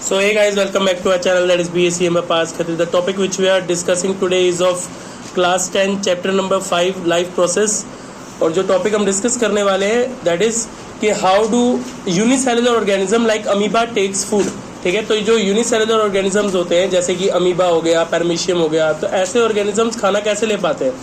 So hey guys, welcome back to our channel, that is BACM Pass Khatir. The topic which we are discussing today is of class 10 chapter number 5 life process. और जो topic हम discuss करने वाले हैं that is कि how do unicellular organism like amoeba takes food. ठीक है, तो जो यूनिसेलुलर ऑर्गेनिजम्स होते हैं जैसे कि अमीबा हो गया, पैरामीशियम हो गया, तो ऐसे ऑर्गेनिजम्स खाना कैसे ले पाते हैं.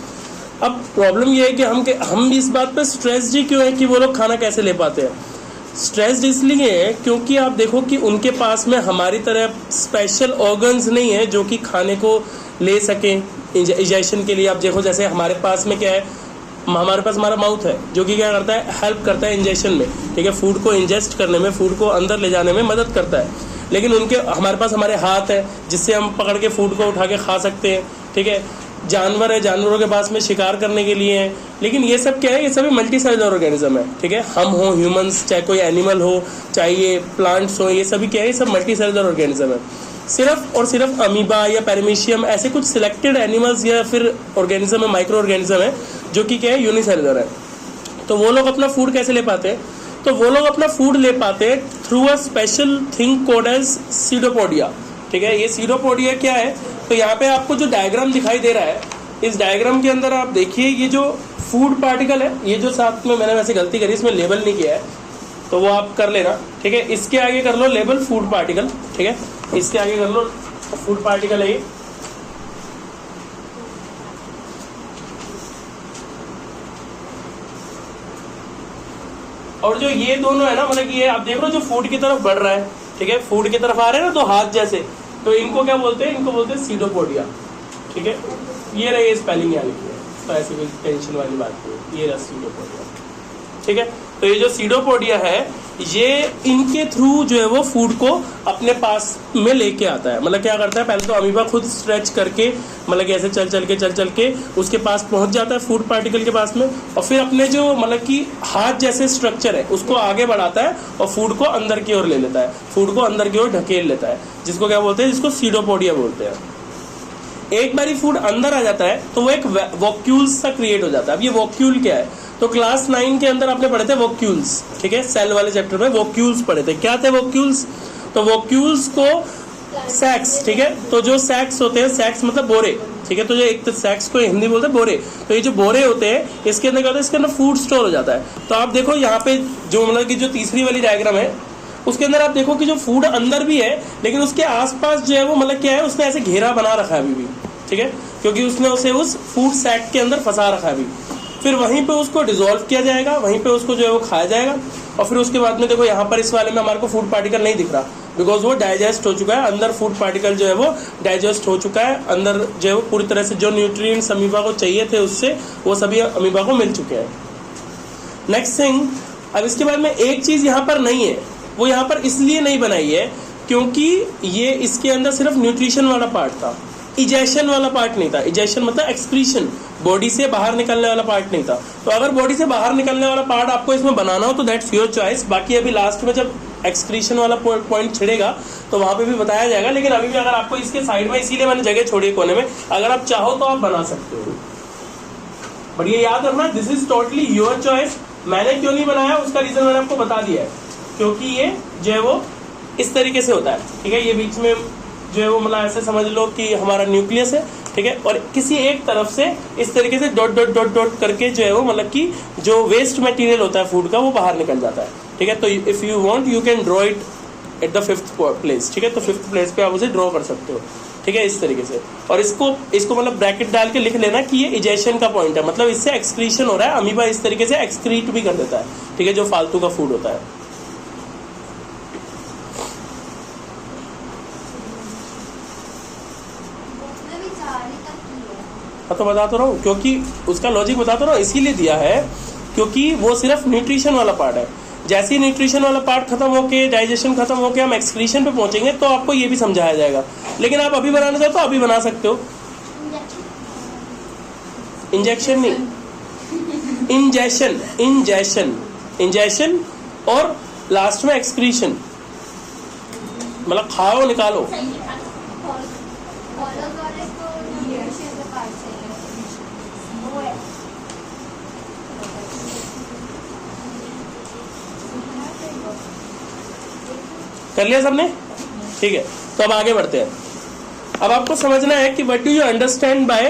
अब प्रॉब्लम ये है कि हम इस बात पर स्ट्रेस्ड ही क्यों है कि वो लोग खाना कैसे ले पाते हैं. स्ट्रेस्ड इसलिए है क्योंकि आप देखो कि उनके पास में हमारी तरह स्पेशल ऑर्गन्स नहीं है जो कि खाने को ले सकें इंजेक्शन के लिए. आप देखो जैसे हमारे पास में क्या है, हमारे पास हमारा माउथ है जो कि क्या करता है, हेल्प करता है इंजेक्शन में. ठीक है, फूड को इंजेस्ट करने में, फूड को अंदर ले जाने में मदद करता है. लेकिन हमारे पास हमारे हाथ है जिससे हम पकड़ के फूड को उठा के खा सकते हैं. ठीक है, जानवर है, जानवरों के पास में शिकार करने के लिए है. लेकिन ये सब क्या है, ये सभी मल्टी सेलुलर ऑर्गेनिज्म है. ठीक है, हम हो ह्यूमंस, चाहे कोई एनिमल हो, चाहे ये प्लांट्स हो, ये सभी क्या है, ये सब मल्टी सेलुलर ऑर्गेनिज्म है. सिर्फ और सिर्फ अमीबा या पैरामीशियम ऐसे कुछ सिलेक्टेड एनिमल्स या फिर ऑर्गेनिज्म है, माइक्रो ऑर्गेनिज्म है जो कि क्या है, यूनिसेलुलर है. तो वो लोग अपना फूड कैसे ले पाते हैं, तो वो लोग अपना फूड ले पाते हैं through a special thing called as pseudopodia. ठीक है, ये सीडोपोडिया क्या है, तो यहाँ पे आपको जो डायग्राम दिखाई दे रहा है, इस डायग्राम के अंदर आप देखिए ये जो फूड पार्टिकल है, ये जो साथ में मैंने वैसे गलती करी, इसमें लेबल नहीं किया है तो वो आप कर लेना. ठीक है, इसके आगे कर लो लेबल फूड पार्टिकल. ठीक है, इसके आगे कर लो फूड पार्टिकल है ये. और जो ये दोनों है ना, मतलब ये आप देख लो जो फूड की तरफ बढ़ रहा है. ठीक है, फूड की तरफ आ रहे हैं ना, तो हाथ जैसे, तो इनको क्या बोलते हैं, इनको बोलते हैं सीडोपोडिया. ठीक है, ये रही स्पेलिंग यहाँ लिखी है, तो ऐसी कोई टेंशन वाली बात नहीं, ये रहा सीडोपोडिया. ठीक है, तो ये जो सीडोपोडिया है, ये इनके थ्रू जो है वो फूड को अपने पास में लेके आता है. मतलब क्या करता है, पहले तो अमीबा खुद स्ट्रेच करके, मतलब ऐसे चल चल के उसके पास पहुंच जाता है फूड पार्टिकल के पास में, और फिर अपने जो मतलब कि हाथ जैसे स्ट्रक्चर है उसको आगे बढ़ाता है और फूड को अंदर की ओर ले लेता है, फूड को अंदर की ओर ढकेल लेता है, जिसको क्या बोलते हैं, जिसको सीडोपोडिया बोलते हैं. एक बारी फूड अंदर आ जाता है तो वो एक वॉक्यूल्स सा क्रिएट हो जाता है. अब ये वॉक्यूल क्या है, तो क्लास 9 के अंदर आपने पढ़े थे वॉक्यूल्स. ठीक है, सेल वाले चैप्टर में वॉक्यूल्स पढ़े थे. क्या थे वॉक्यूल्स, तो वॉक्यूल्स को सैक्स. ठीक है, तो जो सैक्स होते हैं, सैक्स मतलब बोरे. ठीक है, तो जो एक तो सैक्स को हिंदी बोलते हैं बोरे, तो ये जो बोरे होते हैं इसके अंदर क्या होता है, इसके अंदर फूड स्टोर हो जाता है. तो आप देखो यहाँ पे जो मतलब कि जो तीसरी वाली डायग्राम है उसके अंदर आप देखो कि जो फूड अंदर भी है लेकिन उसके आसपास जो है वो मतलब क्या है, उसने ऐसे घेरा बना रखा है अभी भी. ठीक है, क्योंकि उसने उसे उस फूड सैक के अंदर फंसा रखा है अभी. फिर वहीं पे उसको डिसॉल्व किया जाएगा, वहीं पे उसको जो है वो खाया जाएगा. और फिर उसके बाद में देखो यहाँ पर इस वाले में हमारे को फूड पार्टिकल नहीं दिख रहा, बिकॉज वो डाइजेस्ट हो चुका है. अंदर फूड पार्टिकल जो है वो डाइजेस्ट हो चुका है. अंदर जो है वो पूरी तरह से जो न्यूट्रिएंट्स अमीबा को चाहिए थे उससे वो सभी अमीबा को मिल चुके हैं. नेक्स्ट थिंग, अब इसके बाद में एक चीज यहाँ पर नहीं है, वो यहाँ पर इसलिए नहीं बनाई है क्योंकि ये इसके अंदर सिर्फ न्यूट्रिशन वाला पार्ट था, इजेशन वाला पार्ट नहीं था. इजेशन मतलब एक्सक्रीशन, बॉडी से बाहर निकलने वाला पार्ट नहीं था. तो अगर बॉडी से बाहर निकलने वाला पार्ट आपको इसमें बनाना हो तो दैट्स योर चॉइस. बाकी अभी लास्ट में जब एक्सक्रीशन वाला पॉइंट छिड़ेगा तो वहां पे भी बताया जाएगा. लेकिन अभी भी अगर आपको इसके साइड में, इसीलिए मैंने जगह छोड़ी कोने में, अगर आप चाहो तो आप बना सकते हो. बट ये याद रखना, this is totally your choice. मैंने क्यों नहीं बनाया उसका रीजन मैंने आपको बता दिया है, क्योंकि ये जो है वो इस तरीके से होता है. ठीक है, ये बीच में जो है वो मतलब ऐसे समझ लो कि हमारा न्यूक्लियस है. ठीक है, और किसी एक तरफ से इस तरीके से डॉट डॉट डॉट डॉट करके जो है वो मतलब कि जो वेस्ट मटेरियल होता है फूड का वो बाहर निकल जाता है. ठीक है, तो if you want you can draw it at the 5th place. ठीक है, तो 5th प्लेस पे आप उसे ड्रॉ कर सकते हो. ठीक है, इस तरीके से. और इसको मतलब ब्रैकेट डाल के लिख लेना कि ये इजेशन का पॉइंट है, मतलब इससे एक्सक्रीशन हो रहा है. अमीबा इस तरीके से एक्सक्रीट भी कर देता है. ठीक है, जो फालतू का फूड होता है. तो बता तो रहा हूँ, क्योंकि उसका लॉजिक बता तो रहा हूँ, इसीलिए दिया है क्योंकि वो सिर्फ न्यूट्रिशन वाला पार्ट है. जैसे ही न्यूट्रिशन वाला पार्ट खत्म होके, डाइजेशन खत्म होके हम एक्सक्रीशन पे पहुंचेंगे तो आपको ये भी समझाया जाएगा. लेकिन आप अभी बनाना चाहो तो अभी बना सकते हो. इंजेक्शन नहीं, इंजेशन, इंजेशन, इंजेशन और लास्ट में एक्सक्रीशन, मतलब खाओ निकालो. कर लिया सबने. ठीक है, तो अब आगे बढ़ते हैं। अब आपको समझना है कि what do you understand by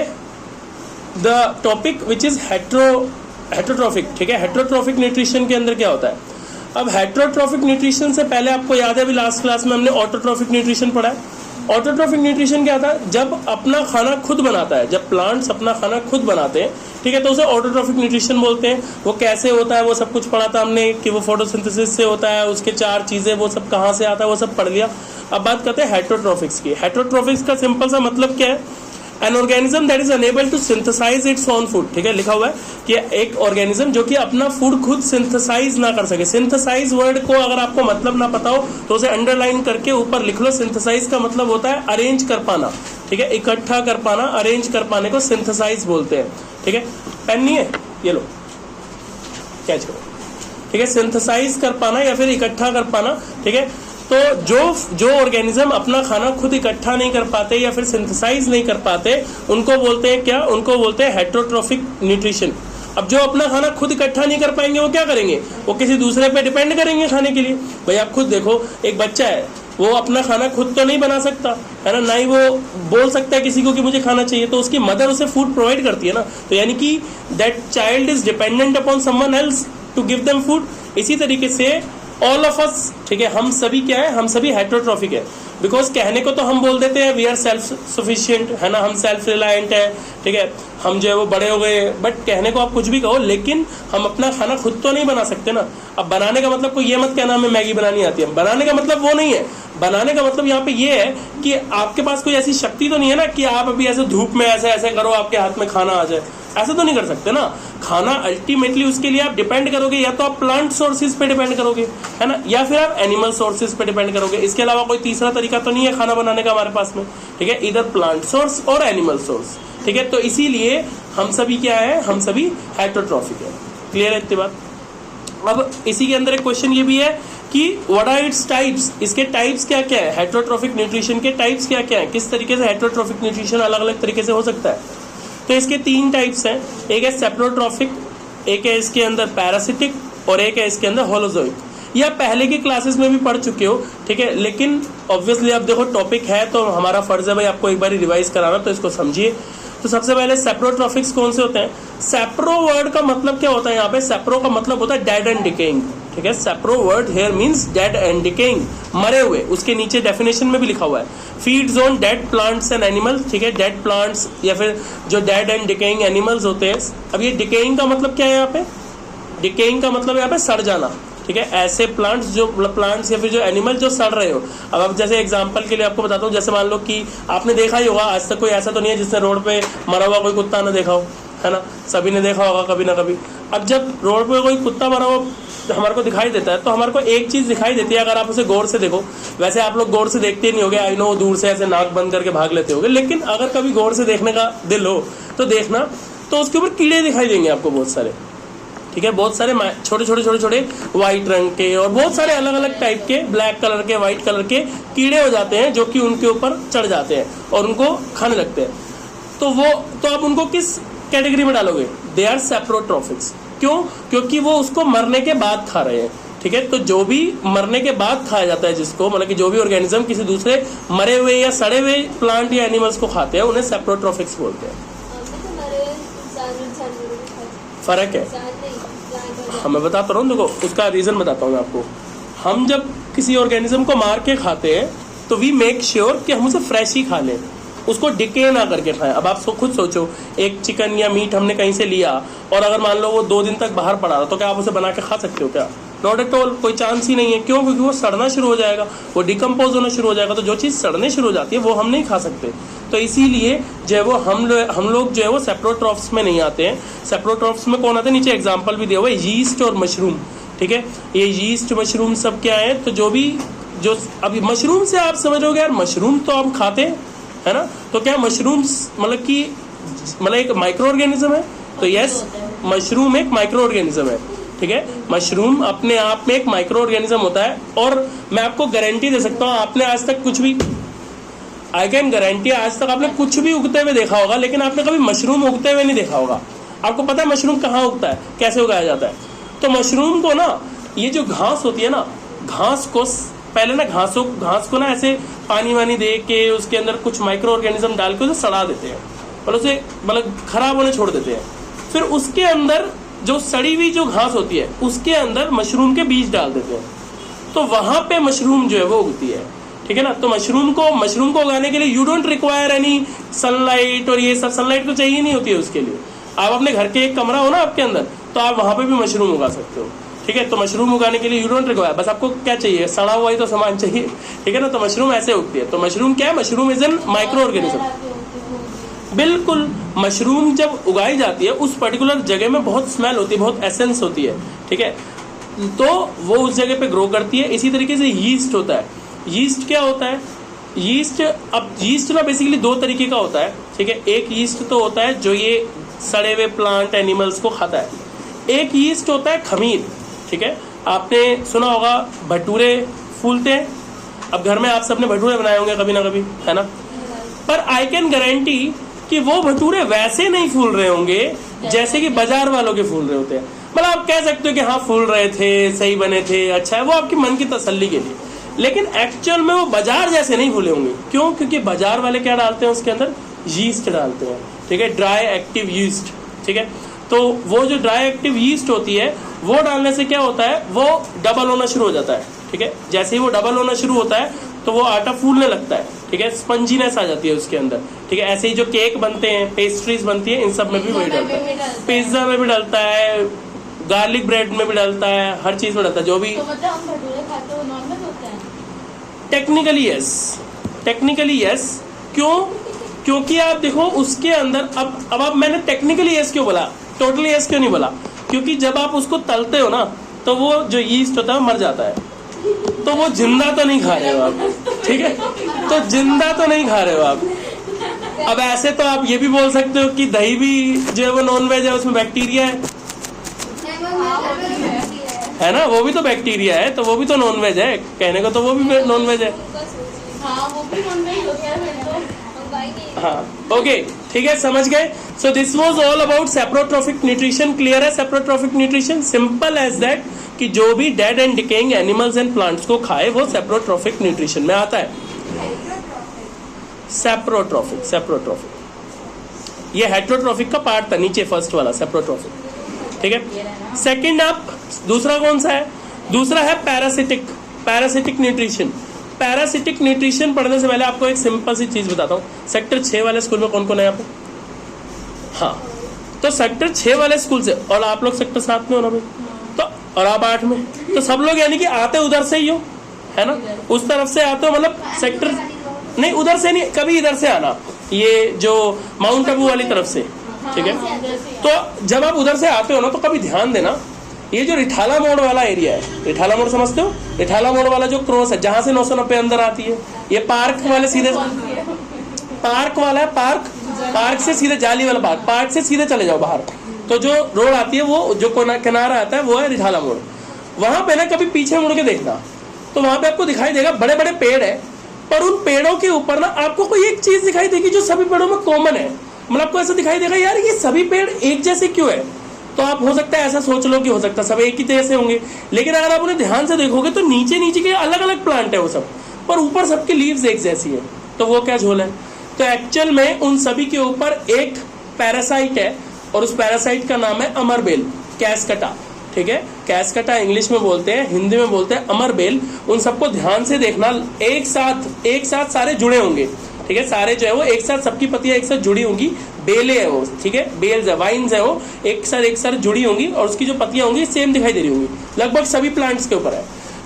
the topic which is heterotrophic. ठीक है, हेट्रोट्रॉफिक न्यूट्रिशन के अंदर क्या होता है। अब हेट्रोट्रॉफिक न्यूट्रिशन से पहले आपको याद है, अभी लास्ट क्लास में हमने ऑटोट्रॉफिक न्यूट्रिशन पढ़ा है। ऑटोट्रॉफिक न्यूट्रिशन क्या था, जब अपना खाना खुद बनाता है, जब प्लांट्स अपना खाना खुद बनाते हैं, ठीक है, तो उसे ऑटोट्रॉफिक न्यूट्रिशन बोलते हैं। वो कैसे होता है वो सब कुछ पढ़ा था हमने कि वो फोटोसिंथेसिस से होता है, उसके 4 चीजें, वो सब कहाँ से आता है वो सब पढ़ लिया। अब बात करते हैं हेट्रोट्रॉफिक्स की। हेट्रोट्रॉफिक्स का सिंपल सा मतलब क्या है, an organism that is unable to synthesise its own food. ठीक है, लिखा हुआ है कि एक ऑर्गेनिज्म जो कि अपना फूड खुद सिंथेसाइज ना कर सके। सिंथेसाइज वर्ड को अगर आपको मतलब ना पता हो तो उसे अंडरलाइन करके ऊपर लिख लो। सिंथेसाइज का मतलब होता है अरेंज कर पाना। ठीक है, इकट्ठा कर पाना, अरेंज कर पाने को सिंथेसाइज बोलते हैं। ठीक है, पेन नहीं है, ये लो कैच करो। ठीक है, सिंथेसाइज कर पाना या फिर इकट्ठा कर पाना। ठीक है, तो जो ऑर्गेनिज्म अपना खाना खुद इकट्ठा नहीं कर पाते या फिर सिंथेसाइज नहीं कर पाते, उनको बोलते हैं क्या, उनको बोलते हैं हेट्रोट्रॉफिक न्यूट्रिशन। अब जो अपना खाना खुद इकट्ठा नहीं कर पाएंगे वो क्या करेंगे, वो किसी दूसरे पे डिपेंड करेंगे खाने के लिए। भाई आप खुद देखो, एक बच्चा है, वो अपना खाना खुद तो नहीं बना सकता है ना, ना ही वो बोल सकता है किसी को कि मुझे खाना चाहिए, तो उसकी मदर उसे फूड प्रोवाइड करती है ना। तो यानी कि that child is dependent upon someone else to give them food. इसी तरीके से ऑल ऑफ अस, ठीक है, हम सभी क्या है, हम सभी हेट्रोट्रॉफिक है। बिकॉज कहने को तो हम बोल देते हैं वी आर सेल्फ सफिशिएंट, है ना, हम सेल्फ रिलायंट है। ठीक है, हम जो है वो बड़े हो गए, बट कहने को आप कुछ भी कहो, लेकिन हम अपना खाना खुद तो नहीं बना सकते ना। अब बनाने का मतलब कोई ये मत कहना हमें मैगी बनानी आती है, बनाने का मतलब वो नहीं है। बनाने का मतलब यहाँ पे ये है कि आपके पास कोई ऐसी शक्ति तो नहीं है ना कि आप अभी ऐसे धूप में ऐसे ऐसे करो आपके हाथ में खाना आ जाए, ऐसा तो नहीं कर सकते ना। खाना अल्टीमेटली उसके लिए आप डिपेंड करोगे, या तो आप प्लांट सोर्सेज पे डिपेंड करोगे, है ना, या फिर आप एनिमल सोर्सेज पे डिपेंड करोगे। इसके अलावा कोई तीसरा तरीका तो नहीं है खाना बनाने का हमारे पास में। ठीक है, इधर प्लांट सोर्स और एनिमल सोर्स। ठीक है, तो इसीलिए हम सभी क्या है, हम सभी हेट्रोट्रॉफिक है। क्लियर है इतनी बात। अब इसी के अंदर एक क्वेश्चन ये भी है कि व्हाट आर इट्स टाइप्स, इसके टाइप्स क्या क्या है, हेट्रोट्रॉफिक न्यूट्रिशन के टाइप्स क्या क्या है, किस तरीके से हेट्रोट्रॉफिक न्यूट्रिशन अलग अलग तरीके से हो सकता है। तो इसके 3 टाइप्स हैं, एक है सेप्रोट्रॉफिक, एक है इसके अंदर पैरासिटिक और एक है इसके अंदर होलोजोइक। यह पहले की क्लासेस में भी पढ़ चुके हो। ठीक है, लेकिन ऑब्वियसली अब देखो टॉपिक है तो हमारा फर्ज है भाई आपको एक बार रिवाइज कराना, तो इसको समझिए। तो सबसे पहले सेप्रोट्रॉफिक्स कौन से होते हैं। सेप्रो वर्ड का मतलब क्या होता है, यहाँ पे सेप्रो का मतलब होता है डेड एंड डिकेइंग। ठीक है, सेप्रो word hair means dead and decaying, मरे हुए। उसके नीचे डेफिनेशन में भी लिखा हुआ है feeds on dead plants and animals. ठीक है, डेड प्लांट्स या फिर जो डेड एंड डिकेइंग एनिमल्स होते हैं। अब ये डिकेइंग का मतलब क्या है, यहाँ पे डिकेइंग का मतलब यहाँ पे सड़ जाना। ठीक है, ऐसे प्लांट्स जो प्लांट्स या फिर जो एनिमल जो सड़ रहे हो। अब जैसे एग्जांपल के लिए आपको बताता हूँ, जैसे मान लो कि आपने देखा ही होगा, आज तक कोई ऐसा तो नहीं है जिसने रोड पे मरा हुआ कोई कुत्ता ना देखा हो, है ना, सभी ने देखा होगा कभी ना कभी। अब जब रोड पे कोई कुत्ता मरा हुआ हमारे को दिखाई देता है तो हमारे को एक चीज दिखाई देती है, अगर आप उसे गौर से देखो। वैसे आप लोग गौर से देखते नहीं होगे, आई नो, दूर से ऐसे नाक बंद करके भाग लेते होगे, लेकिन अगर कभी गौर से देखने का दिल हो तो देखना, तो उसके ऊपर कीड़े दिखाई देंगे आपको बहुत सारे। ठीक है, बहुत सारे छोटे छोटे छोटे छोटे व्हाइट रंग के और बहुत सारे अलग अलग टाइप के, ब्लैक कलर के, व्हाइट कलर के कीड़े हो जाते हैं जो कि उनके ऊपर चढ़ जाते हैं और उनको खाने लगते हैं। तो आप उनको किस कैटेगरी में डालोगे, दे आर सेप्रोट्रॉफिक्स। क्यों, क्योंकि वो उसको मरने के बाद खा रहे हैं। ठीक है, तो जो भी मरने के बाद खाया जाता है, जिसको मतलब कि जो भी ऑर्गेनिज्म किसी दूसरे मरे हुए या सड़े हुए प्लांट या एनिमल्स को खाते हैं, उन्हें सेप्रोट्रॉफिक्स बोलते हैं। फर्क है, हाँ मैं बताता रहा हूँ, देखो उसका रीजन बताता हूँ मैं आपको। हम जब किसी ऑर्गेनिज्म को मार के खाते हैं तो वी मेक श्योर कि हम उसे फ्रेश ही खा लें, उसको डिके ना करके खाएं। अब आप खुद सोचो, एक चिकन या मीट हमने कहीं से लिया और अगर मान लो वो 2 दिन तक बाहर पड़ा रहा, तो क्या आप उसे बना के खा सकते हो क्या? नॉट एट ऑल, कोई चांस ही नहीं है। क्यों? क्योंकि वो सड़ना शुरू हो जाएगा, वो डिकम्पोज होना शुरू हो जाएगा। तो जो चीज़ सड़ने शुरू हो जाती है वो हम नहीं खा सकते। तो इसीलिए जो है वो हम लोग जो है वो सेप्रोट्रॉफ्स में नहीं आते हैं। सेप्रोट्रॉफ्स में कौन आते हैं? नीचे एग्जाम्पल भी दिया हुआ है, यीस्ट और मशरूम। ठीक है, ये यीस्ट मशरूम सब क्या है, तो जो अभी मशरूम से आप समझोगे यार मशरूम तो हम खाते हैं, है ना, तो क्या मशरूम्स मतलब एक माइक्रो ऑर्गेनिज्म है? तो यस, मशरूम एक माइक्रो ऑर्गेनिज्म है। ठीक है, मशरूम अपने आप में एक माइक्रो ऑर्गेनिज्म होता है। और मैं आपको गारंटी दे सकता हूँ, आपने आज तक कुछ भी, आई कैन गारंटी, आज तक आपने कुछ भी उगते हुए देखा होगा, लेकिन आपने कभी मशरूम उगते हुए नहीं देखा होगा। आपको पता है मशरूम कहाँ उगता है, कैसे उगाया जाता है? तो मशरूम को ना, ये जो घास होती है ना, घास को पहले ना घास को ना ऐसे पानी वानी दे के उसके अंदर कुछ माइक्रो ऑर्गेनिज्म डाल के उसे सड़ा देते हैं और उसे मतलब खराब होने छोड़ देते हैं। फिर उसके अंदर जो सड़ी हुई जो घास होती है उसके अंदर मशरूम के बीज डाल देते हैं, तो वहां पे मशरूम जो है वो उगती है। ठीक है ना। तो मशरूम को उगाने के लिए you don't require any sunlight, और ये सब सनलाइट तो चाहिए नहीं होती है उसके लिए। आप अपने घर के एक कमरा हो ना आपके अंदर, तो आप वहां पे भी मशरूम उगा सकते हो। ठीक है। तो मशरूम उगाने के लिए यू डोंट रिक्वायर, बस आपको क्या चाहिए, सड़ा हुआ ही तो सामान चाहिए। ठीक है ना। तो मशरूम ऐसे उगती है। तो मशरूम क्या है, mushroom is an micro organism. बिल्कुल, मशरूम जब उगाई जाती है उस पर्टिकुलर जगह में बहुत स्मेल होती है, बहुत एसेंस होती है। ठीक है। तो वो उस जगह पे ग्रो करती है। इसी तरीके से यीस्ट होता है। यीस्ट क्या होता है, यीस्ट ना बेसिकली दो तरीके का होता है। ठीक है। एक यीस्ट तो होता है जो ये सड़े हुए प्लांट एनिमल्स को खाता है। एक यीस्ट होता है खमीर। ठीक है। आपने सुना होगा भटूरे फूलते हैं, अब घर में आप सबने भटूरे बनाए होंगे कभी ना कभी, है ना। पर आई कैन गारंटी कि वो भटूरे वैसे नहीं फूल रहे होंगे जैसे कि बाजार वालों के फूल रहे होते हैं। मतलब आप कह सकते हो कि हाँ फूल रहे थे, सही बने थे, अच्छा है, वो आपकी मन की तसल्ली के लिए, लेकिन एक्चुअल में वो बाजार जैसे नहीं फूले होंगे। क्यों? क्योंकि बाजार वाले क्या डालते हैं उसके अंदर, यीस्ट डालते हैं। ठीक है। Dry active yeast. ठीक है। तो वो जो ड्राई एक्टिव यीस्ट होती है वो डालने से क्या होता है, वो डबल होना शुरू हो जाता है। ठीक है। जैसे ही वो डबल होना शुरू होता है तो वो आटा फूलने लगता है। ठीक है। स्पंजीनेस आ जाती है उसके अंदर। ठीक है। ऐसे ही जो केक बनते हैं, पेस्ट्रीज बनती है, इन सब में भी वही डलता है। पिज्जा में भी डलता है, गार्लिक ब्रेड में भी डलता है, हर चीज में डलता है। जो भी तो मतलब हम भटूरे खाते हो नॉनवेज होते हैं? Technically yes. क्यों? क्योंकि आप देखो उसके अंदर अब मैंने टेक्निकली यस क्यों बोला, टोटली यस क्यों नहीं बोला, क्योंकि जब आप उसको तलते हो ना तो वो जो यीस्ट होता है वो मर जाता है, तो वो जिंदा तो नहीं खा रहे हो आप। ठीक है। तो जिंदा तो नहीं खा रहे हो आप। अब ऐसे तो आप ये भी बोल सकते हो कि दही भी जो है वो नॉन वेज है, उसमें बैक्टीरिया है ना, वो भी तो बैक्टीरिया है, तो वो भी तो नॉन वेज है, कहने को तो वो भी नॉन वेज है। हाँ वो भी नॉनवेज होता है फिर तो। हाँ ओके, ठीक है, समझ गए। So this was all about saprotrophic nutrition. Clear है? Saprotrophic nutrition simple as that कि जो भी dead and decaying animals and plants को खाए वो सेप्रोट्रॉफिक न्यूट्रिशन में आता है। सेप्रोट्रॉफिक ये हेट्रोट्रॉफिक का पार्ट था, नीचे फर्स्ट वाला सेप्रोट्रॉफिक। ठीक है। सेकंड आप दूसरा कौन सा है? दूसरा है पैरासिटिक न्यूट्रिशन। पैरासिटिक न्यूट्रिशन पढ़ने से पहले आपको एक सिंपल सी चीज बताता हूँ। सेक्टर 6 वाले स्कूल में कौन कौन है यहाँ पे? हाँ, तो सेक्टर 6 वाले स्कूल से, और आप लोग सेक्टर 7 में हो ना भाई, तो और आप 8 में, तो सब लोग यानी कि आते उधर से ही हो, है ना, उस तरफ से आते हो, मतलब सेक्टर नहीं, उधर से नहीं, कभी इधर से आना, ये जो माउंट आबू वाली तरफ से। ठीक है। तो जब आप उधर से आते हो ना तो कभी ध्यान देना, ये जो रिठाला मोड़ वाला एरिया है, रिठाला मोड़ समझते हो? रिठाला मोड़ वाला जो क्रॉस है जहां से 990 अंदर आती है, ये पार्क वाले सीधे, पार्क वाला है, पार्क से सीधे जाली वाला पार्क से सीधे चले जाओ बाहर, तो जो रोड आती है वो जो किनारा आता है वो है रिठाला मोड़। वहां पे ना कभी पीछे मुड़ के देखना, तो वहां पे आपको दिखाई देगा बड़े बड़े पेड़ है, पर उन पेड़ों के ऊपर ना आपको कोई एक चीज दिखाई देगी जो सभी पेड़ों में कॉमन है। मतलब आपको ऐसा दिखाई देगा यार ये सभी पेड़ एक जैसे क्यों है, तो आप हो सकता है ऐसा सोच लो कि हो सकता है सब एक ही तरह से होंगे, लेकिन अगर आप उन्हें ध्यान से देखोगे तो नीचे के अलग अलग प्लांट है वो सब, पर ऊपर सबकी लीव्स एक जैसी है, तो वो क्या झोल है? तो एक्चुअल में उन सभी के ऊपर एक पैरासाइट है, और उस पैरासाइट का नाम है अमरबेल, कैसकटा। ठीक है। कैसकटा इंग्लिश में बोलते हैं, हिंदी में बोलते हैं अमरबेल। उन सबको ध्यान से देखना, एक साथ सारे जुड़े होंगे। ठीक है। सारे जो है वो एक साथ, सबकी पत्तियां एक साथ जुड़ी होंगी, बेले है वो, ठीक है, बेल्स है, वाइन्स है, वो एक साथ जुड़ी होंगी, और उसकी जो पत्तियां होंगी सेम दिखाई दे रही होंगी, लगभग सभी प्लांट्स के ऊपर है।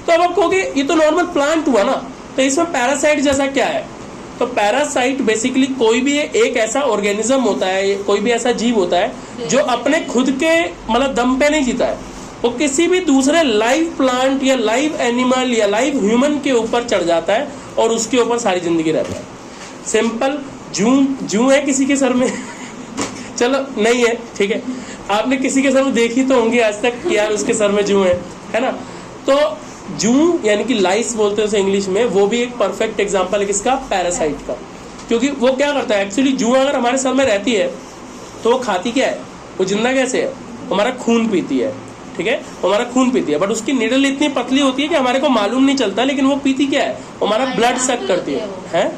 तो अब आप कहोगे ये तो नॉर्मल प्लांट हुआ ना, तो इसमें पैरासाइट जैसा क्या है? तो पैरासाइट बेसिकली कोई भी एक ऐसा ऑर्गेनिज्म होता है, कोई भी ऐसा जीव होता है जो अपने खुद के मतलब दम पे नहीं जीता है, वो किसी भी दूसरे लाइव प्लांट या लाइव एनिमल या लाइव ह्यूमन के ऊपर चढ़ जाता है और उसके ऊपर सारी जिंदगी रहता है। सिंपल, जू है किसी के सर में चलो नहीं है, ठीक है, आपने किसी के सर में देखी तो होंगी आज तक यार उसके सर में जू है ना। तो जू यानी कि लाइस बोलते हैं उसे इंग्लिश में, वो भी एक परफेक्ट एग्जांपल है किसका? पैरासाइट का। क्योंकि वो क्या करता है एक्चुअली, जू अगर हमारे सर में रहती है तो वो खाती क्या है, वो जिंदा कैसे है? हमारा खून पीती है। ठीक है, हमारा खून पीती है, बट उसकी निडल इतनी पतली होती है कि हमारे को मालूम नहीं चलता, लेकिन वो पीती क्या है, हमारा ब्लड सक करती है?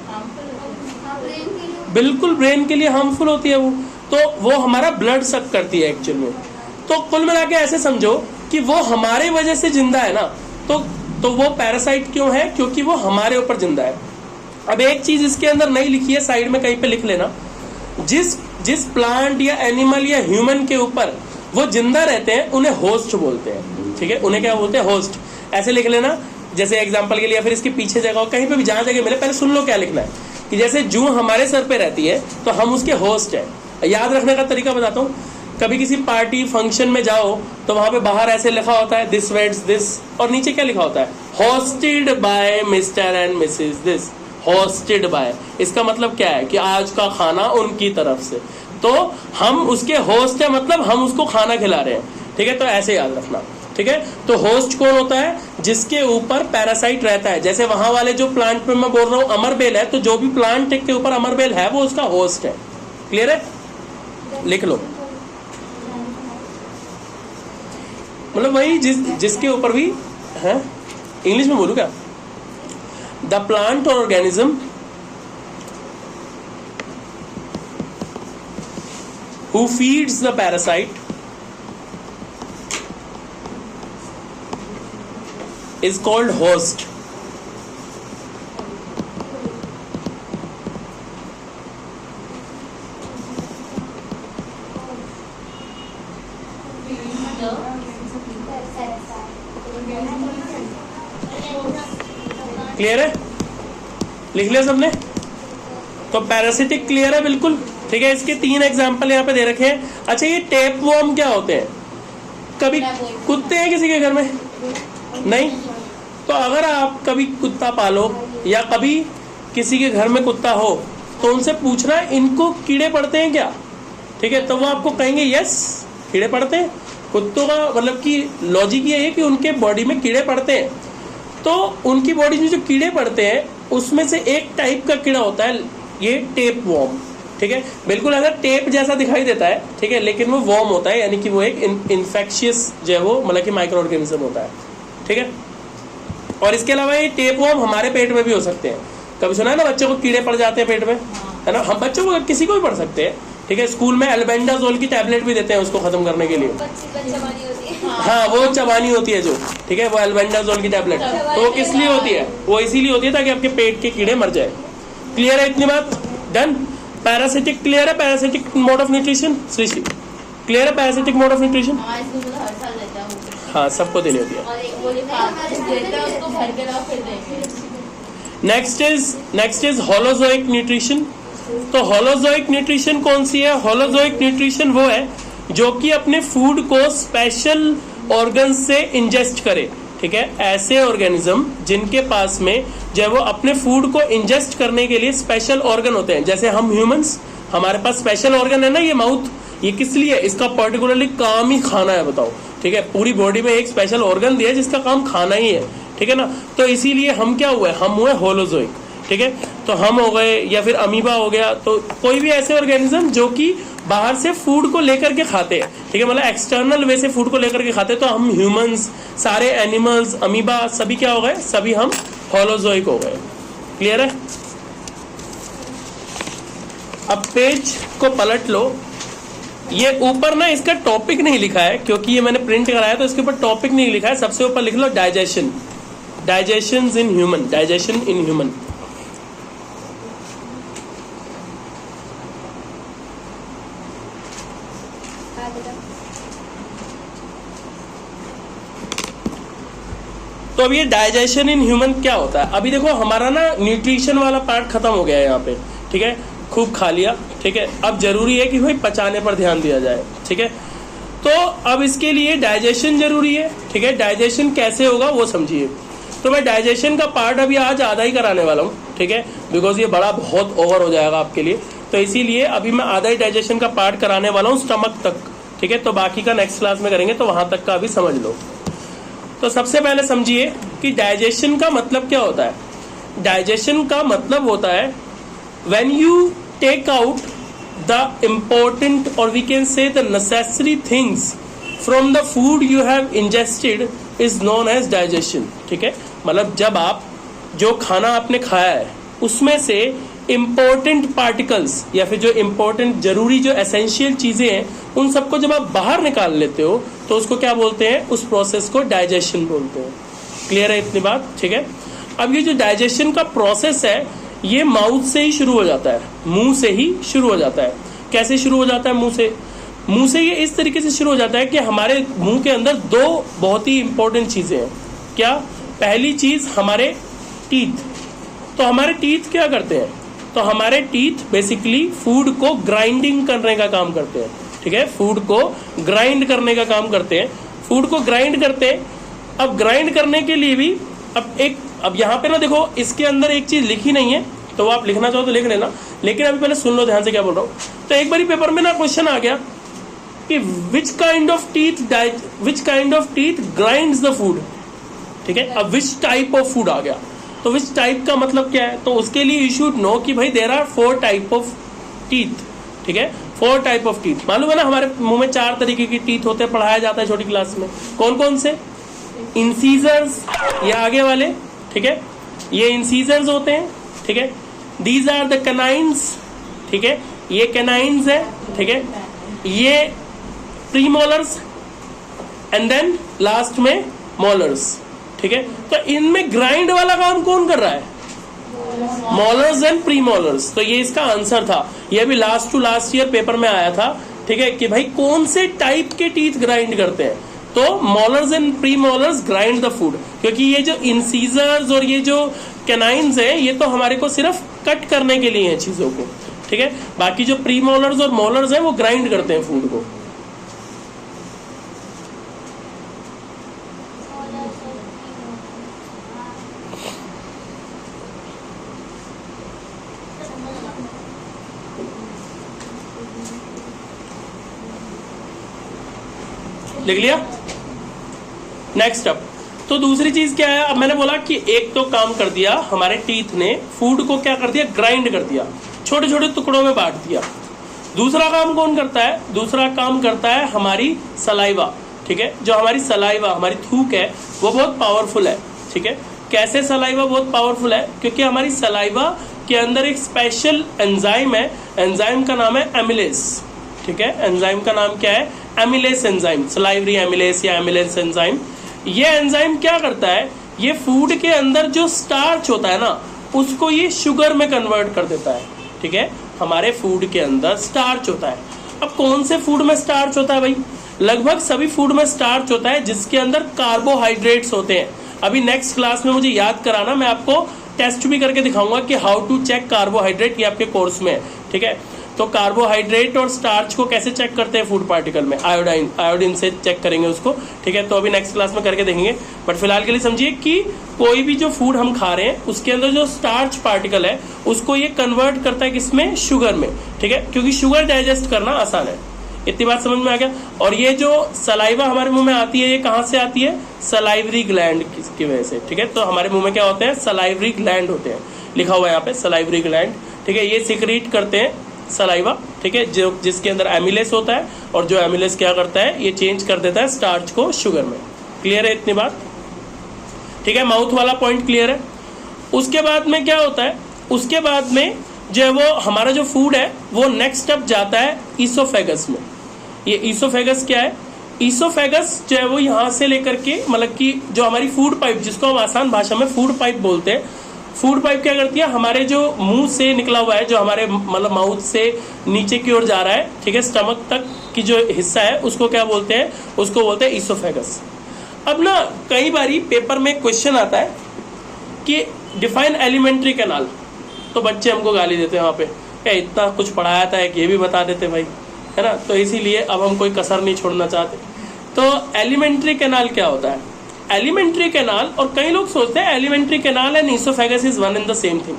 बिल्कुल ब्रेन के लिए हार्मफुल होती है वो, तो वो हमारा ब्लड सक करती है एक्चुअल में। तो कुल मिला के ऐसे समझो कि वो हमारे वजह से जिंदा है ना, तो वो पैरासाइट क्यों है, क्योंकि वो हमारे ऊपर जिंदा है। अब एक चीज इसके अंदर नहीं लिखी है, साइड में कहीं पे लिख लेना, जिस प्लांट या एनिमल या ह्यूमन के ऊपर वो जिंदा रहते हैं उन्हें होस्ट बोलते हैं, ठीक है, उन्हें क्या बोलते हैं, होस्ट। ऐसे लिख लेना, जैसे एग्जांपल के लिए, या फिर इसके पीछे जगह कहीं पे भी जहां जगह मिले, पहले सुन लो क्या लिखना है, कि जैसे जू हमारे सर पे रहती है तो हम उसके होस्ट है। याद रखने का तरीका बताता हूँ, कभी किसी पार्टी फंक्शन में जाओ तो वहां पे बाहर ऐसे लिखा होता है दिस वेट्स दिस, और नीचे क्या लिखा होता है, hosted by mister and Mrs this, hosted by. इसका मतलब क्या है कि आज का खाना उनकी तरफ से, तो हम उसके होस्ट है, मतलब हम उसको खाना खिला रहे हैं, ठीक है, तो ऐसे याद रखना, ठीक है। तो होस्ट कौन होता है, जिसके ऊपर पैरासाइट रहता है। जैसे वहां वाले जो प्लांट पे मैं बोल रहा हूँ अमरबेल है, तो जो भी प्लांट के ऊपर अमरबेल है वो उसका होस्ट है। क्लियर है, लिख लो, मतलब वही जिसके ऊपर भी है। इंग्लिश में बोलूं क्या, द प्लांट और organism who feeds the parasite is called host. Clear है, लिख लिया सबने? तो पैरासिटिक क्लियर है बिल्कुल, ठीक है। इसके 3 एग्जाम्पल यहाँ पे दे रखे हैं। अच्छा, ये टेप वॉर्म क्या होते हैं? कभी कुत्ते हैं किसी के घर में? नहीं। तो अगर आप कभी कुत्ता पालो या कभी किसी के घर में कुत्ता हो तो उनसे पूछना इनको कीड़े पड़ते हैं क्या, ठीक है, तो वो आपको कहेंगे यस कीड़े पड़ते हैं। कुत्तों का मतलब कि लॉजिक ये है कि उनके बॉडी में कीड़े पड़ते हैं, तो उनकी बॉडी में जो कीड़े पड़ते हैं उसमें से एक टाइप का कीड़ा होता है ये टेप वॉर्म, ठीक है। बिल्कुल ऐसा टेप जैसा दिखाई देता है, ठीक है, लेकिन वो वॉर्म होता है, यानी कि वो एक इन्फेक्शियस जो है वो मतलब कि माइक्रो ऑर्गेनिज्म होता है, ठीक है। और इसके अलावा ये टेप वॉर्म हमारे पेट में भी हो सकते हैं। कभी सुना है ना बच्चों को कीड़े पड़ जाते हैं पेट में, है ना, हम बच्चों को किसी को भी पड़ सकते हैं, ठीक है। स्कूल में एल्बेंडाजोल की टैबलेट भी देते हैं उसको खत्म करने के लिए, हाँ वो चबानी होती है जो, ठीक है, वो एल्बेंडाजोल की टैबलेट, तो वो किस लिए होती है, वो इसीलिए होती है ताकि आपके पेट के कीड़े मर जाए। क्लियर है इतनी बात? डन। पैरासिटिक क्लियर है, parasitic mode of nutrition Srishti clear है, पैरासिटिक मोड ऑफ न्यूट्रिशन हाँ सबको देनी होती है। Next is holozoic nutrition. तो होलोजोइक न्यूट्रिशन कौन सी है? होलोजोइक न्यूट्रिशन वो है जो कि अपने फूड को स्पेशल ऑर्गन से इंजेस्ट करे, ठीक है। ऐसे ऑर्गेनिज्म जिनके पास में जो है वो अपने फूड को इंजेस्ट करने के लिए स्पेशल ऑर्गन होते हैं, जैसे हम ह्यूमंस, हमारे पास स्पेशल ऑर्गन है ना ये माउथ, ये किस लिए? इसका पर्टिकुलरली काम ही खाना है, बताओ, ठीक है। पूरी बॉडी में एक स्पेशल ऑर्गन दिया जिसका काम खाना ही है, ठीक है ना। तो इसीलिए हम क्या हुए, हम हुए होलोजोइक, ठीक है। तो हम हो गए या फिर अमीबा हो गया, तो कोई भी ऐसे ऑर्गेनिज्म जो कि बाहर से फूड को लेकर के खाते हैं, ठीक है, मतलब एक्सटर्नल वे से फूड को लेकर के खाते हैं। तो हम ह्यूमंस, सारे एनिमल्स, अमीबा, सभी क्या हो गए, सभी हम होलोजोइक हो गए। क्लियर है? अब पेज को पलट लो, ये ऊपर ना इसका टॉपिक नहीं लिखा है क्योंकि ये मैंने प्रिंट कराया तो इसके ऊपर टॉपिक नहीं लिखा है। सबसे ऊपर लिख लो digestion, digestion in human, digestion in human. तो अब ये डाइजेशन इन ह्यूमन क्या होता है? अभी देखो हमारा ना न्यूट्रिशन वाला पार्ट खत्म हो गया है यहाँ पे, ठीक है, खूब खा लिया, ठीक है। अब जरूरी है कि भाई पचाने पर ध्यान दिया जाए, ठीक है। तो अब इसके लिए डाइजेशन जरूरी है, ठीक है। डाइजेशन कैसे होगा वो समझिए। तो मैं डाइजेशन का पार्ट अभी आज आधा ही कराने वाला हूँ, ठीक है, बिकॉज ये बड़ा बहुत ओवर हो जाएगा आपके लिए, तो इसीलिए अभी मैं आधा ही डाइजेशन का पार्ट कराने वाला हूँ, स्टमक तक, ठीक है। तो बाकी का नेक्स्ट क्लास में करेंगे, तो वहां तक का अभी समझ लो। तो सबसे पहले समझिए कि डाइजेशन का मतलब क्या होता है। डाइजेशन का मतलब होता है when you take out the important और we can say the necessary things from the food you have ingested is known as digestion. ठीक है, मतलब जब आप जो खाना आपने खाया है उसमें से इंपॉर्टेंट पार्टिकल्स या फिर जो इंपॉर्टेंट जरूरी जो एसेंशियल चीजें हैं उन सबको जब आप बाहर निकाल लेते हो तो उसको क्या बोलते हैं, उस प्रोसेस को डाइजेशन बोलते हैं। क्लियर है इतनी बात? ठीक है, अब ये जो डाइजेशन का प्रोसेस है ये माउथ से ही शुरू हो जाता है, मुंह से ही शुरू हो जाता है। कैसे शुरू हो जाता है? मुंह से ये इस तरीके से शुरू हो जाता है कि हमारे मुंह के अंदर दो बहुत ही इंपॉर्टेंट चीजें हैं। क्या? पहली चीज हमारे टीथ। तो हमारे टीथ क्या करते हैं? तो हमारे टीथ बेसिकली फूड को ग्राइंडिंग करने का काम करते हैं। ठीक है, फूड को ग्राइंड करने का काम करते हैं, फूड को ग्राइंड करते हैं। अब ग्राइंड करने के लिए भी अब यहाँ पे ना देखो, इसके अंदर एक चीज लिखी नहीं है, तो आप लिखना चाहो तो लिख लेना, लेकिन अभी पहले सुन लो ध्यान से क्या बोल रहा हूँ। तो एक बारी पेपर में ना क्वेश्चन आ गया कि which kind of teeth grinds the food. ठीक है, अब विच टाइप ऑफ फूड आ गया, तो विच टाइप का मतलब क्या है? तो उसके लिए यू शुड नो कि भाई there are 4 type of teeth. ठीक है, 4 टाइप ऑफ टीथ। मालूम है ना, हमारे मुंह में 4 तरीके की टीथ होते हैं, पढ़ाया जाता है छोटी क्लास में। कौन कौन से? इंसीजर्स, ये आगे वाले। ठीक है, ये इंसीजर्स होते हैं। ठीक है, दीज आर द कैनाइन्स। ठीक है, ये कैनाइन्स है। ठीक है, ये प्रीमोलर्स एंड देन लास्ट में मोलर्स। ठीक है, तो इनमें ग्राइंड वाला काम कौन कर रहा है? Molars and premolars. तो ये इसका आंसर था, ये भी last to last year paper में आया था। ठीक है, कि भाई कौन से टाइप के टीथ ग्राइंड करते हैं? तो molars and premolars grind the food, क्योंकि ये जो इंसीजर्स और ये जो कैनाइन्स है ये तो हमारे को सिर्फ कट करने के लिए है चीजों को। ठीक है, बाकी जो प्रीमोलर्स और मोलर्स है वो ग्राइंड करते हैं फूड को। लिख लिया? नेक्स्ट अप, तो दूसरी चीज क्या है? अब मैंने बोला कि एक तो काम कर दिया हमारे टीथ ने, फूड को क्या कर दिया? ग्राइंड कर दिया, छोटे छोटे टुकड़ों में बांट दिया। दूसरा काम कौन करता है? दूसरा काम करता है हमारी सलाइवा। ठीक है, जो हमारी सलाइवा, हमारी थूक है वो बहुत पावरफुल है। ठीक है, कैसे सलाइवा बहुत पावरफुल है? क्योंकि हमारी सलाइवा के अंदर एक स्पेशल एंजाइम है, एंजाइम का नाम है एमिलेस। ठीक है, एंजाइम का नाम क्या है? एमिलेस एंजाइम, सलाइवरी एमिलेस या एमिलेस एंजाइम। ये एंजाइम क्या करता है? ये फूड के अंदर जो स्टार्च होता है ना उसको ये शुगर में कन्वर्ट कर देता है। ठीक है, हमारे फूड के अंदर स्टार्च होता है। अब कौन से फूड में स्टार्च होता है भाई? लगभग सभी फूड में स्टार्च होता है जिसके अंदर कार्बोहाइड्रेट्स होते हैं। अभी नेक्स्ट क्लास में मुझे याद कराना, मैं आपको टेस्ट भी करके दिखाऊंगा कि हाउ टू चेक कार्बोहाइड्रेट, ये आपके कोर्स में है। ठीक है, तो कार्बोहाइड्रेट और स्टार्च को कैसे चेक करते हैं फूड पार्टिकल में? आयोडीन से चेक करेंगे उसको। ठीक है, तो अभी नेक्स्ट क्लास में करके देखेंगे, बट फिलहाल के लिए समझिए कि कोई भी जो फूड हम खा रहे हैं उसके अंदर जो स्टार्च पार्टिकल है उसको ये कन्वर्ट करता है किसमें? शुगर में। ठीक है, क्योंकि शुगर डाइजेस्ट करना आसान है। इतनी बात समझ में आ गया? और ये जो सलाइवा हमारे मुंह में आती है ये कहाँ से आती है? सलाइवरी ग्लैंड की वजह से। ठीक है, तो हमारे मुंह में क्या होते हैं? सलाइवरी ग्लैंड होते हैं, लिखा हुआ है यहाँ पे सलाइवरी ग्लैंड। ठीक है, ये सिक्रीट करते हैं सलाइवा। ठीक है, जो जिसके अंदर एमिलेस होता है, और जो एमिलेस क्या करता है? ये चेंज कर देता है स्टार्च को शुगर में। क्लियर है इतनी बात? ठीक है, माउथ वाला पॉइंट क्लियर है। उसके बाद में क्या होता है? उसके बाद में जो है वो हमारा जो फूड है वो नेक्स्ट स्टेप जाता है ईसोफेगस में। ये ईसोफेगस क्या है? ईसोफेगस जो है वो यहाँ से लेकर के, मतलब कि जो हमारी फूड पाइप, जिसको हम आसान भाषा में फूड पाइप बोलते हैं, फूड पाइप क्या करती है? हमारे जो मुंह से निकला हुआ है, जो हमारे मतलब माउथ से नीचे की ओर जा रहा है, ठीक है, स्टमक तक की जो हिस्सा है उसको क्या बोलते हैं? उसको बोलते हैं ईसोफेगस। अब ना कई बारी पेपर में क्वेश्चन आता है कि डिफाइन एलिमेंट्री कैनाल, तो बच्चे हमको गाली देते हैं वहाँ पे, क्या इतना कुछ पढ़ाया था एक ये भी बता देते भाई, है ना? तो इसीलिए अब हम कोई कसर नहीं छोड़ना चाहते। तो एलिमेंट्री कैनाल क्या होता है? एलिमेंट्री कैनाल, और कई लोग सोचते हैं alimentary canal and oesophagus is one and the same thing,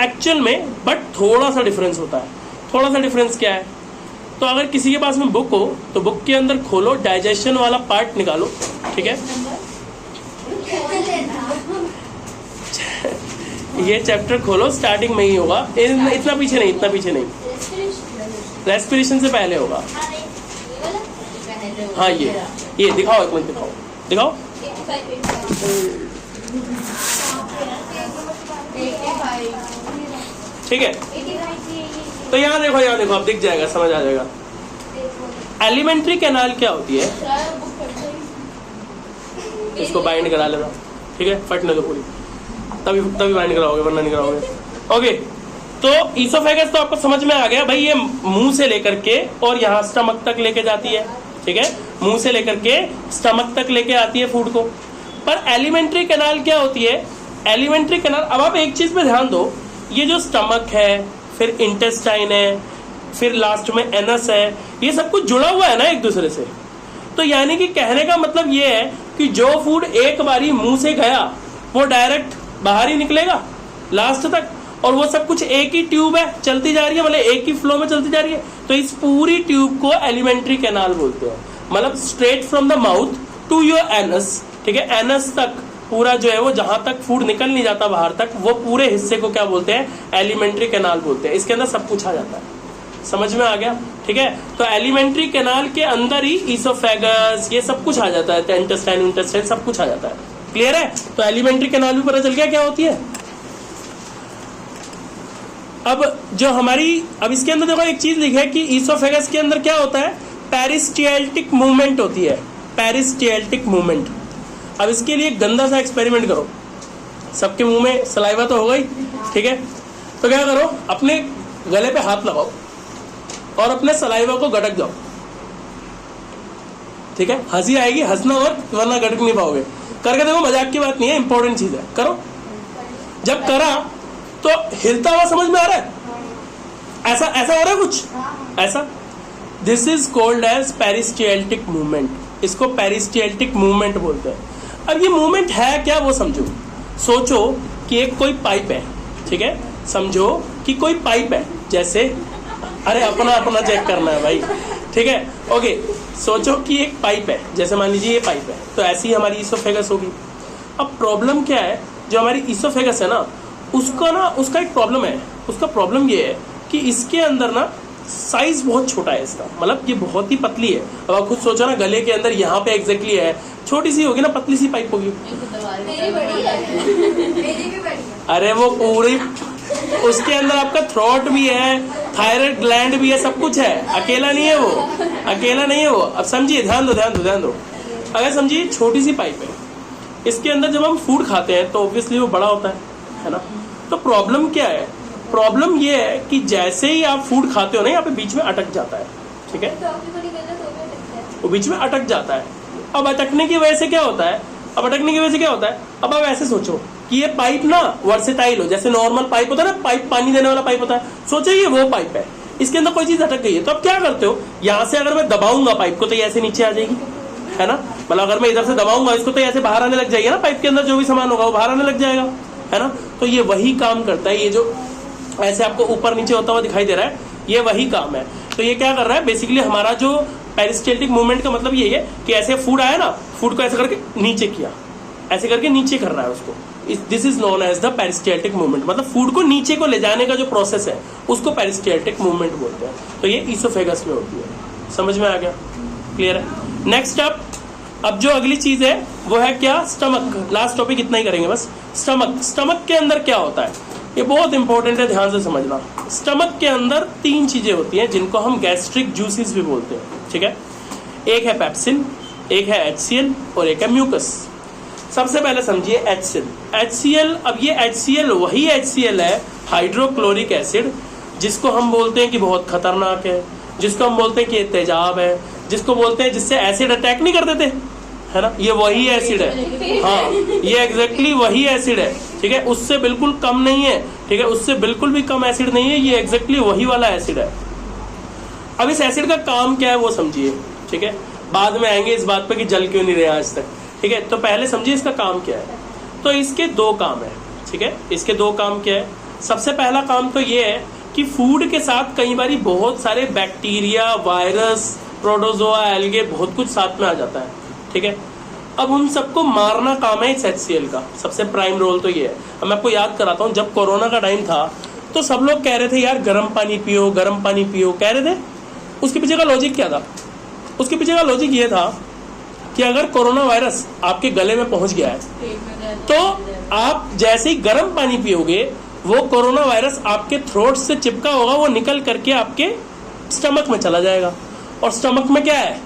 actual में बट थोड़ा सा डिफरेंस होता है। थोड़ा सा डिफरेंस क्या है? तो अगर किसी के पास में बुक हो तो बुक के अंदर खोलो, डाइजेशन वाला पार्ट निकालो। ठीक है, ये चैप्टर खोलो, स्टार्टिंग में ही होगा, इतना पीछे नहीं, इतना पीछे नहीं, रेस्पिरेशन से पहले होगा। हाँ ये दिखाओ, एक मिनट दिखाओ, दिखाओ। ठीक है, तो यहाँ देखो, अब दिख जाएगा, समझ आ जाएगा। एलिमेंट्री कैनाल क्या होती है, इसको बाइंड करा लेना, ठीक है, फटने दो पूरी, तभी बाइंड कराओगे, वरना नहीं कराओगे। ओके, तो ईसोफेगस तो आपको समझ में आ गया भाई, ये मुंह से लेकर के और यहाँ स्टमक तक लेके जाती है, ठीक है, मुंह से लेकर के स्टमक तक लेके आती है फूड को। पर एलिमेंट्री कैनाल क्या होती है, एलिमेंट्री कैनाल, अब आप एक चीज पे ध्यान दो, ये जो स्टमक है, फिर इंटेस्टाइन है, फिर लास्ट में एनस है, ये सब कुछ जुड़ा हुआ है ना एक दूसरे से। तो यानी कि कहने का मतलब ये है कि जो फूड एक बारी मुंह से गया वो डायरेक्ट बाहर ही निकलेगा लास्ट तक, और वो सब कुछ एक ही ट्यूब है, चलती जा रही है, मतलब एक ही फ्लो में चलती जा रही है। तो इस पूरी ट्यूब को एलिमेंट्री कैनाल बोलते हैं, मतलब straight from the mouth to your anus, ठीक है, एनस तक पूरा जो है वो जहां तक फूड निकल नहीं जाता बाहर तक, वो पूरे हिस्से को क्या बोलते हैं, एलिमेंट्री कैनाल बोलते हैं। इसके अंदर सब कुछ आ जाता है, समझ में आ गया, ठीक है। तो एलिमेंट्री कैनाल के अंदर ही ईसोफेगस, ये सब कुछ आ जाता है, इंटेस्टाइन सब कुछ आ जाता है। क्लियर है, तो एलिमेंट्री कैनाल भी पता चल गया क्या होती है। अब जो हमारी, अब इसके अंदर देखो एक चीज लिखी है कि ईसोफेगस के अंदर क्या होता है, पेरिस्टाल्टिक मूवमेंट होती है, पेरिस्टाल्टिक मूवमेंट। अब इसके लिए गंदा सा एक्सपेरिमेंट करो, सबके मुंह में सलाइवा तो हो गई, ठीक है, तो क्या करो, अपने गले पे हाथ लगाओ और अपने सलाइवा को गटक जाओ, ठीक है, हंसी आएगी, हंसना और वरना गटक नहीं पाओगे, करके देखो, मजाक की बात नहीं है, इंपॉर्टेंट चीज है, करो। जब करा तो हिलता हुआ समझ में आ रहा है, ऐसा ऐसा हो रहा है कुछ ऐसा, this is called as peristaltic movement, इसको पेरिस्टाल्टिक मूवमेंट बोलते हैं। अब ये मूवमेंट है क्या वो समझो, सोचो कि एक कोई पाइप है, ठीक है, समझो कि कोई पाइप है, जैसे, अरे अपना चेक करना है भाई, ठीक है, ओके, सोचो कि एक पाइप है, जैसे मान लीजिए ये पाइप है, तो ऐसी ही हमारी ईसोफेगस होगी। अब प्रॉब्लम क्या है, जो हमारी ईसोफेगस है ना, उसका एक प्रॉब्लम है, उसका प्रॉब्लम ये है कि इसके अंदर ना साइज बहुत छोटा है इसका, मतलब ये बहुत ही पतली है। अब आप खुद सोचो ना, गले के अंदर यहाँ पे एग्जैक्टली है, छोटी सी होगी ना, पतली सी पाइप होगी, अरे वो पूरी, उसके अंदर आपका थ्रोट भी है, थायराइड ग्लैंड भी है, सब कुछ है, अकेला नहीं है वो, अकेला नहीं है वो। अब समझिए, ध्यान दो, अगर समझिए छोटी सी पाइप है, इसके अंदर जब हम फूड खाते हैं तो ऑब्वियसली वो बड़ा होता है ना। तो प्रॉब्लम क्या है, प्रॉब्लम ये है कि जैसे ही आप फूड खाते हो ना, यहाँ पे बीच में अटक जाता है, ठीक है, वो बीच में अटक जाता है। अब अटकने की वजह से क्या होता है, अब आप ऐसे सोचो कि ये पाइप ना वर्सेटाइल हो, जैसे नॉर्मल पाइप होता है ना, पाइप पानी देने वाला पाइप होता है, सोचो ये वो पाइप है, इसके अंदर कोई चीज अटक गई है, तो अब क्या करते हो, यहाँ से अगर मैं दबाऊंगा पाइप को तो ये ऐसे नीचे आ जाएगी, है ना, मतलब अगर मैं इधर से दबाऊंगा इसको तो ऐसे बाहर आने लग जाएगी ना, पाइप के अंदर जो भी सामान होगा वो बाहर आने लग जाएगा, है ना। तो ये वही काम करता है, ये जो ऐसे आपको ऊपर नीचे होता हुआ दिखाई दे रहा है, ये वही काम है। तो ये क्या कर रहा है, बेसिकली हमारा जो पेरिस्टाल्टिक मूवमेंट का मतलब ये है कि ऐसे फूड आया ना, फूड को ऐसे करके नीचे किया, ऐसे करके नीचे कर रहा है उसको, this is known as the peristaltic movement, मतलब फूड को नीचे को ले जाने का जो प्रोसेस है उसको पेरिस्टाल्टिक मूवमेंट बोलते हैं। तो ये ईसोफेगस में होती है, समझ में आ गया, क्लियर है। नेक्स्ट अब जो अगली चीज है वो है क्या, स्टमक। लास्ट टॉपिक इतना ही करेंगे बस। स्टमक के अंदर क्या होता है, ये बहुत इंपॉर्टेंट है, ध्यान से समझना। स्टमक के अंदर 3 चीजें होती हैं जिनको हम गैस्ट्रिक जूसेस भी बोलते हैं, ठीक है। एक है पेप्सिन, एक है HCl और एक है म्यूकस। सबसे पहले समझिए HCl। अब ये HCl वही HCl है, हाइड्रोक्लोरिक एसिड, जिसको हम बोलते हैं कि बहुत खतरनाक है, जिसको हम बोलते हैं कि ये तेजाब है, जिसको बोलते हैं जिससे एसिड अटैक नहीं कर देते, है ना, ये वही एसिड है, हाँ, ये एग्जैक्टली वही एसिड है, ठीक है, उससे बिल्कुल कम नहीं है, ठीक है, उससे बिल्कुल भी कम एसिड नहीं है, ये एग्जैक्टली वही वाला एसिड है। अब इस एसिड का काम क्या है वो समझिए, ठीक है, बाद में आएंगे इस बात पे कि जल क्यों नहीं रहे आज तक, ठीक है। तो पहले समझिए इसका काम क्या है। तो इसके 2 काम है, ठीक है, इसके 2 काम क्या है। सबसे पहला काम तो ये है कि फूड के साथ कई बार बहुत सारे बैक्टीरिया, वायरस, प्रोटोजोआ, एल्गे, बहुत कुछ साथ में आ जाता है, ठीक है। अब उन सबको मारना काम है इस HCl का, सबसे प्राइम रोल तो ये है। अब मैं आपको याद कराता हूँ, जब कोरोना का टाइम था तो सब लोग कह रहे थे यार गर्म पानी पियो, गर्म पानी पियो, कह रहे थे। उसके पीछे का लॉजिक क्या था, उसके पीछे का लॉजिक ये था कि अगर कोरोना वायरस आपके गले में पहुंच गया है पेट में दर्द तो आप जैसे ही गर्म पानी पियोगे वो कोरोना वायरस आपके थ्रोट से चिपका होगा, वो निकल करके आपके स्टमक में चला जाएगा। और स्टमक में क्या है?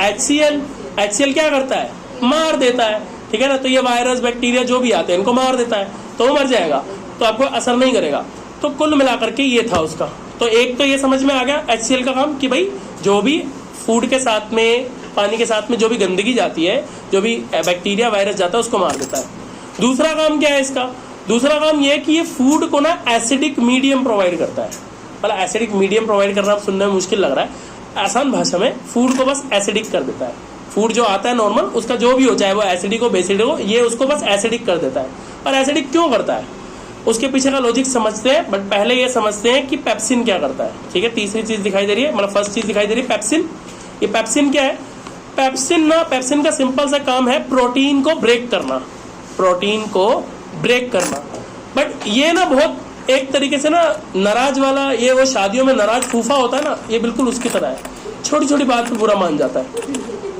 HCl। HCl क्या करता है? मार देता है, ठीक है ना। तो ये वायरस बैक्टीरिया जो भी आते हैं इनको मार देता है, तो वो मर जाएगा, तो आपको असर नहीं करेगा। तो कुल मिलाकर के ये था उसका। तो एक तो ये समझ में आ गया HCl का काम कि भाई जो भी फूड के साथ में, पानी के साथ में जो भी गंदगी जाती है, जो भी बैक्टीरिया वायरस जाता है उसको मार देता है। दूसरा काम क्या है इसका? दूसरा काम ये है कि ये फूड को ना एसिडिक मीडियम प्रोवाइड करता है। मतलब एसिडिक मीडियम प्रोवाइड करना सुनने में मुश्किल लग रहा है, आसान भाषा में फूड को बस एसिडिक कर देता है। फूड जो आता है नॉर्मल, उसका जो भी हो, चाहे वो एसिडिक हो बेसिडिक हो, ये उसको बस एसिडिक कर देता है। और एसिडिक क्यों करता है उसके पीछे का लॉजिक समझते हैं, बट पहले ये समझते हैं कि पेप्सिन क्या करता है। ठीक है, तीसरी चीज दिखाई दे रही है, मतलब फर्स्ट चीज दिखाई दे रही है पेप्सिन। ये पेप्सिन क्या है? पेप्सिन का सिंपल सा काम है प्रोटीन को ब्रेक करना, प्रोटीन को ब्रेक करना। बट ये ना बहुत एक तरीके से ना नाराज वाला, ये वो शादियों में नाराज फूफा होता है ना, ये बिल्कुल उसकी तरह है। छोटी छोटी बात पे बुरा मान जाता है,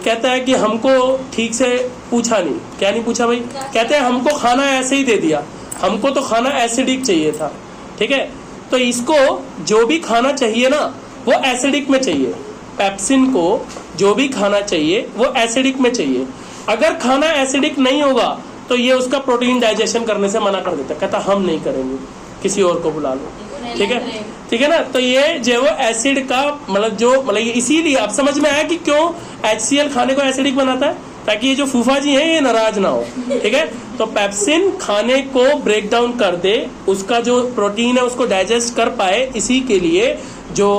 कहता है कि हमको ठीक से पूछा नहीं। क्या नहीं पूछा भाई? कहते हैं हमको खाना ऐसे ही दे दिया, हमको तो खाना एसिडिक चाहिए था। ठीक है, तो इसको जो भी खाना चाहिए ना वो एसिडिक में चाहिए। पेप्सिन को जो भी खाना चाहिए वो एसिडिक में चाहिए। अगर खाना एसिडिक नहीं होगा तो ये उसका प्रोटीन डाइजेशन करने से मना कर देता है, कहता हम नहीं करेंगे, किसी और को बुला लो। ठीक है, ठीक है ना। तो ये जो वो एसिड का मतलब इसीलिए आप समझ में आया कि क्यों HCl खाने को एसिडिक बनाता है, ताकि ये जो फूफा जी हैं ये नाराज ना हो। ठीक है, तो पेप्सिन खाने को ब्रेक डाउन कर दे, उसका जो प्रोटीन है उसको डाइजेस्ट कर पाए, इसी के लिए जो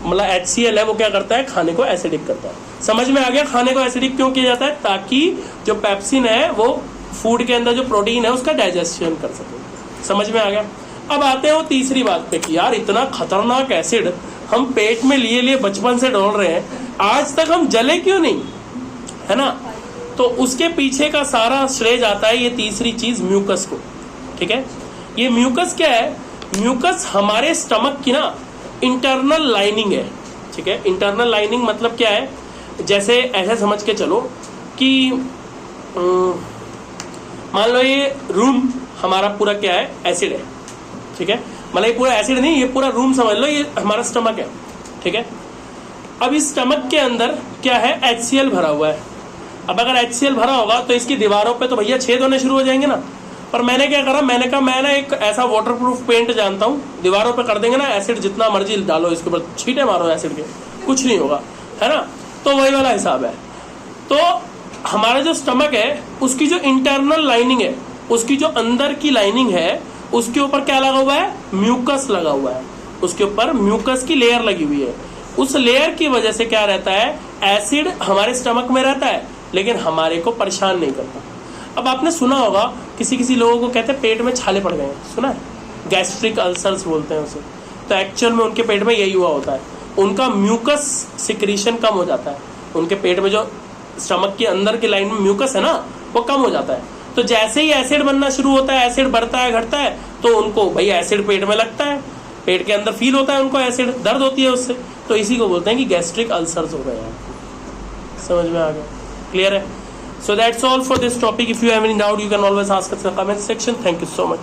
मतलब HCl है वो क्या करता है? खाने को एसिडिक करता है। समझ में आ गया खाने को एसिडिक क्यों किया जाता है? ताकि जो पेप्सिन है वो फूड के अंदर जो प्रोटीन है उसका डाइजेशन कर सके। समझ में आ गया। अब आते हैं वो तीसरी बात पे कि यार इतना खतरनाक एसिड हम पेट में लिए बचपन से डोल रहे हैं, आज तक हम जले क्यों नहीं, है ना। तो उसके पीछे का सारा श्रेय जाता है ये तीसरी चीज म्यूकस को। ठीक है, ये म्यूकस क्या है? म्यूकस हमारे स्टमक की ना इंटरनल लाइनिंग है। ठीक है, इंटरनल लाइनिंग मतलब क्या है? जैसे ऐसे समझ के चलो कि मान लो ये रूम हमारा पूरा क्या है? एसिड है। ठीक है, मतलब ये पूरा एसिड नहीं, ये पूरा रूम समझ लो, ये हमारा स्टमक है। ठीक है, अब इस स्टमक के अंदर क्या है? HCl भरा हुआ है। अब अगर HCl भरा होगा तो इसकी दीवारों पे तो भैया छेद होने शुरू हो जाएंगे ना। पर मैंने क्या करा, मैंने कहा मैं ना एक ऐसा वाटरप्रूफ पेंट जानता हूँ, दीवारों पे कर देंगे ना एसिड, जितना मर्जी डालो इसके ऊपर, छींटे मारो एसिड के, कुछ नहीं होगा, है ना। तो वही वाला हिसाब है। तो हमारा जो स्टमक है उसकी जो इंटरनल लाइनिंग है, उसकी जो अंदर की लाइनिंग है, उसके ऊपर क्या लगा हुआ है? म्यूकस लगा हुआ है। उसके ऊपर म्यूकस की लेयर लगी हुई है। उस लेयर की वजह से क्या रहता है? एसिड हमारे स्टमक में रहता है लेकिन हमारे को परेशान नहीं करता। अब आपने सुना होगा किसी किसी लोगों को कहते हैं पेट में छाले पड़ गए, सुना है? गैस्ट्रिक अल्सर्स बोलते हैं उसे। तो एक्चुअल में उनके पेट में यही हुआ होता है, उनका म्यूकस सिक्रीशन कम हो जाता है। उनके पेट में जो स्टमक के अंदर की लाइन में म्यूकस है ना वो कम हो जाता है। तो जैसे ही एसिड बनना शुरू होता है, एसिड बढ़ता है घटता है, तो उनको भाई एसिड पेट में लगता है, पेट के अंदर फील होता है उनको, एसिड दर्द होती है उससे। तो इसी को बोलते हैं कि गैस्ट्रिक अल्सर्स हो गए हैं। समझ में आ गया? क्लियर है? So that's all for this topic. If you have any doubt, you can always ask us in the comment section. Thank you so much.